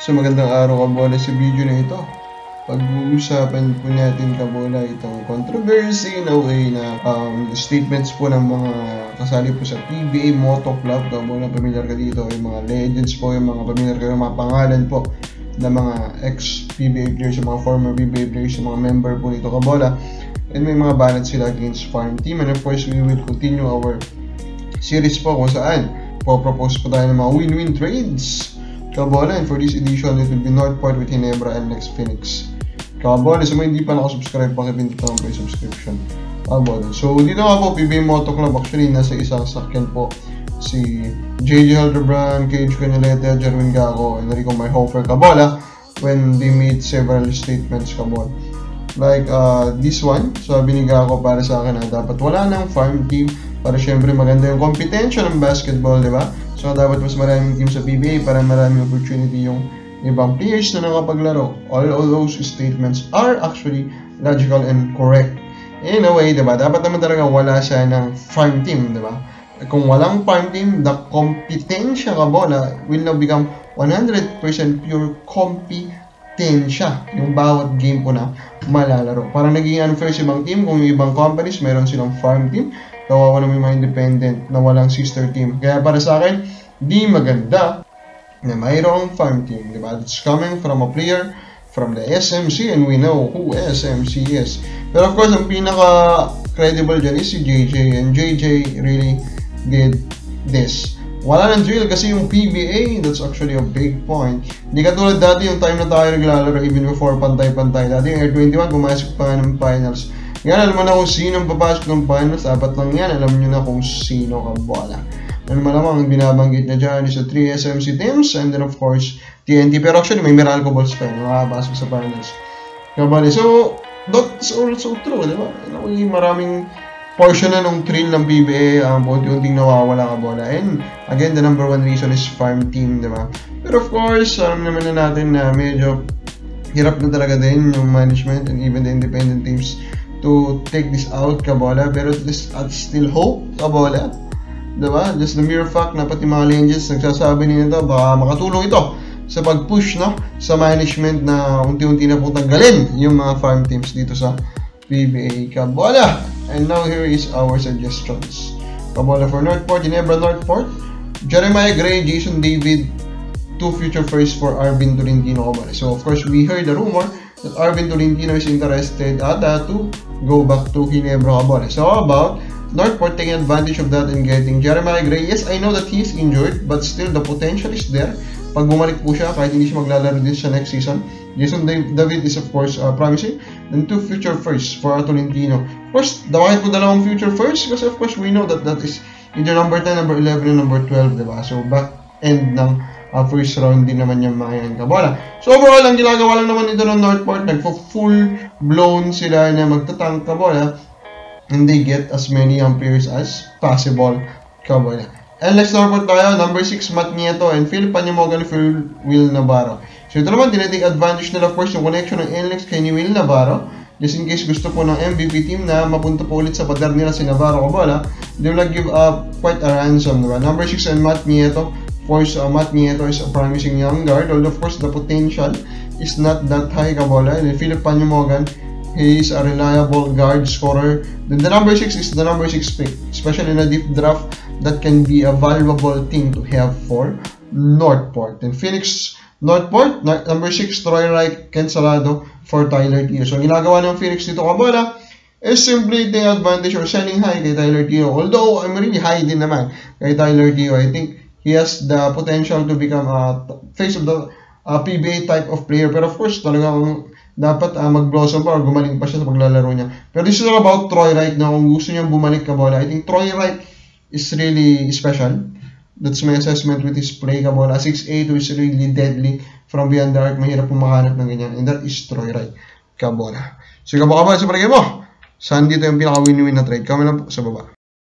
So magandang araw kabola, sa video na ito. Pag-uusapan po natin kabola itong controversy na way na statements po ng mga kasali po sa PBA Moto Club. Kabola, familiar ka dito, yung mga legends po, yung mga familiar ka, yung mga pangalan po ng mga ex-PBA players, yung mga former PBA players, yung mga member po nito kabola. And may mga balance sila against farm team. And of course, we will continue our series po kung saan po-propose po tayo ng mga win-win trades kabola, and for this edition, it will be Northport with Ginebra and next Phoenix. Kabola, sa mga hindi pa nakasubscribe, pakipindot lang po yung subscription. Kabola. So, dito nga po, PBA Moto Club, actually, nasa isang sakyan po si JJ Hildebrand, Cage Canalete, Jerwin Gago, and Rico Mayhofer, kabola, when they made several statements, kabola. Like, this one, sabi ni Gago para sa akin na dapat wala ng farm team para syempre maganda yung competition ng basketball, di ba? So, dapat mas maraming team sa PBA para maraming opportunity yung ibang players na nakapaglaro. All those statements are actually logical and correct. In a way, diba? Dapat naman talaga wala siya ng farm team, diba? Kung walang farm team, the competensya kabola will now become 100% pure competensya. Yung bawat game po na malalaro. Parang naging unfair sa ibang team kung yung ibang companies meron silang farm team. Kawawa naman yung mga independent na walang sister team. Kaya para sa akin, di maganda na mayroong farm team. Diba? It's coming from a player from the SMC and we know who SMC is. Pero of course, ang pinaka-credible dyan is si JJ. And JJ really did this. Wala ng drill kasi yung PBA, that's actually a big point. Hindi katulad dati yung time na tayo naglalaro even before pantay-pantay. Dati yung Air 21, pumasok pa ng finals. Yan, alam mo na kung sino ang papasok ng finals, apat lang yan, alam nyo na kung sino kabola. Ano malamang ang binabanggit na dyan is the 3 SMC teams, and then of course, TNT. Pero actually, may Meralco Balls pa yun, makapasok sa finals. Kabola, so, that's also true, di ba? Maraming portion na ng thrill ng PBA, unti-unting nawawala kabola. And again, the number one reason is farm team, di ba? Pero of course, alam naman na natin na medyo hirap na talaga din yung management and even the independent teams to take this out kabola, pero at still hope kabola, diba? Just the mere fact na pati mga legends nagsasabi nito baka makatulong ito sa pag-push, no, sa management na unti-unti na po tanggalin yung mga farm teams dito sa PBA kabola. And now here is our suggestions kabola for Northport, Ginebra Northport, Jeremiah Gray, Jason David, 2 future firsts for Arvin Tolentino kabola. So of course we heard the rumor that Arvin Tolentino is interested to go back to Ginebra kabola. So how about Northport taking advantage of that and getting Jeremiah Gray? Yes, I know that he is injured, but still the potential is there. Pag bumalik po siya, kahit hindi siya maglalaro din sa next season. Jason David is of course promising. Then 2 future firsts for Tolentino. Of course, bakit po dalawang future firsts? Kasi of course we know that is either number 10, number 11, and number 12, diba? So back end ng first round din naman yung mga yan kabola. So overall, ang ginagawa lang naman ito ng Northport, nagpo-full blown sila na magtatang kabola, and they get as many players as possible kabola. And next Northport tayo, number 6 Matt Nieto and Phil Panymogan, Phil Will Navarro. So ito naman, tinatake advantage nila of course yung connection ng NLEX kay ni Will Navarro. Just in case gusto po ng MVP team na mapunta po ulit sa pader nila si Navarro kabola, they will give up quite a ransom, diba? Number 6 and Matt Nieto. Of course, Matt Nieto is a promising young guard, although of course the potential is not that high kabola. And Philip Panymogan, he is a reliable guard scorer. Then the number 6 is the number 6 pick, especially in a deep draft. That can be a valuable thing to have for Northport. And Phoenix Northport, number 6 Troy Wright, Ken Salado for Tyler Teo. So ginagawa ng Phoenix dito kabola is simply taking advantage or selling high kay Tyler Teo. Although I'm really high din naman kay Tyler Teo. I think he has the potential to become a face of the PBA type of player. Pero of course, talagang dapat mag-blossom pa or gumaling pa siya sa paglalaro niya. Pero this is all about Troy Wright na kung gusto niyang bumalik kabola. I think Troy Wright is really special. That's my assessment with his play kabola. 6'8", who is really deadly from beyond the arc. Mahirap pumahanap ng ganyan. And that is Troy Wright kabola. So kabola sa palagay mo, saan dito yung pinaka-win-win na trade? Comment lang po sa baba.